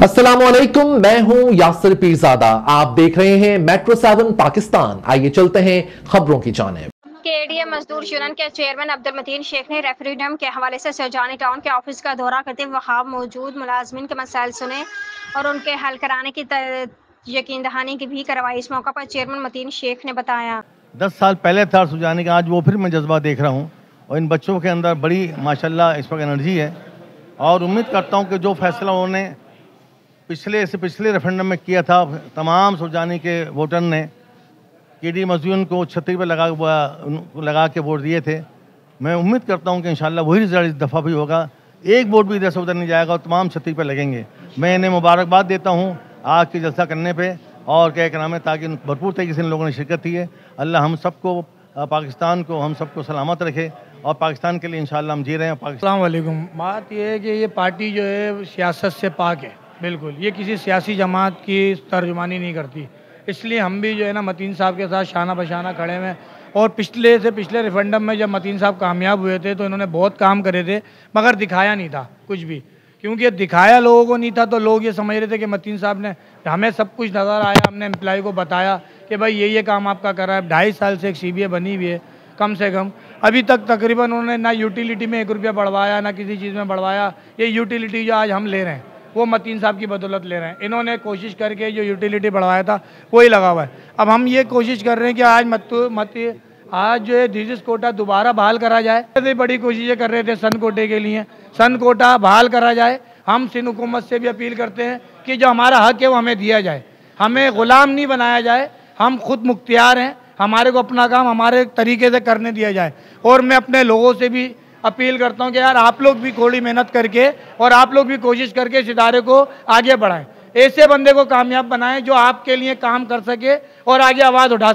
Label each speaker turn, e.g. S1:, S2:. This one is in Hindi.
S1: अस्सलामुअलैकुम, मैं हूं यासिर पीरजादा। आप देख रहे हैं मेट्रो 7 पाकिस्तान। आइए चलते हैं खबरों की जानिब।
S2: केडीए मजदूर यूनियन के चेयरमैन अब्दुल मतीन शेख ने रेफरेंडम के हवाले से सरजानी टाउन के ऑफिस का दौरा करते हुए वहां मौजूद मुलाजमीन के मसाइल सुने और उनके हल कराने की यकीन दहानी की भी करवाई। इस मौका पर चेयरमैन मतीन शेख ने बताया,
S3: 10 साल पहले था सुजाने का, आज वो फिर मैं जज्बा देख रहा हूँ और इन बच्चों के अंदर बड़ी माशाल्लाह इस वक्त एनर्जी है और उम्मीद करता हूँ कि जो फैसला उन्होंने पिछले रेफरेंडम में किया था, तमाम सुजानी के वोटर ने केडी मजदूर को 36 पे लगा के वोट दिए थे। मैं उम्मीद करता हूँ कि इंशाल्लाह वही रिजल्ट इस दफ़ा भी होगा, एक वोट भी इधर से उधर नहीं जाएगा और तमाम 36 पे लगेंगे। मैं इन्हें मुबारकबाद देता हूँ आज के जलसा करने पे और क्या कराम है, ताकि भरपूर तरीके से इन लोगों ने शिरकत की है। अल्लाह हम सबको, पाकिस्तान को, हम सबको सलामत रखे और पाकिस्तान के लिए इंशाल्लाह हम जी रहे हैं। अस्सलाम
S4: वालेकुम। बात यह है कि ये पार्टी जो है सियासत से पाक है, बिल्कुल ये किसी सियासी जमात की तर्जुमानी नहीं करती। इसलिए हम भी जो है ना मतीन साहब के साथ शाना बशाना खड़े हैं और पिछले रेफरेंडम में जब मतीन साहब कामयाब हुए थे तो इन्होंने बहुत काम करे थे, मगर दिखाया नहीं था कुछ भी, क्योंकि दिखाया लोगों को नहीं था तो लोग ये समझ रहे थे कि मतीन साहब ने, हमें सब कुछ नज़र आया, हमने एम्प्लॉय को बताया कि भाई ये काम आपका करा है। 2.5 साल से एक CBA बनी हुई है कम से कम, अभी तक तकरीबन उन्होंने ना यूटिलिटी में 1 रुपया बढ़वाया, ना किसी चीज़ में बढ़वाया। ये यूटिलिटी जो आज हम ले रहे हैं वो मतीन साहब की बदौलत ले रहे हैं। इन्होंने कोशिश करके जो यूटिलिटी बढ़वाया था वही लगा हुआ है। अब हम ये कोशिश कर रहे हैं कि आज जो है डिजिस कोटा दोबारा बहाल करा जाए। ऐसे बड़ी कोशिशें कर रहे थे सन कोटे के लिए, सन कोटा बहाल करा जाए। हम सिंध हुकूमत से भी अपील करते हैं कि जो हमारा हक है वो हमें दिया जाए, हमें ग़ुलाम नहीं बनाया जाए, हम खुद मुख्तियार हैं, हमारे को अपना काम हमारे तरीके से करने दिया जाए। और मैं अपने लोगों से भी अपील करता हूं कि यार आप लोग भी थोड़ी मेहनत करके और आप लोग भी कोशिश करके इस इदारे को आगे बढ़ाएं, ऐसे बंदे को कामयाब बनाएं जो आपके लिए काम कर सके और आगे आवाज़ उठा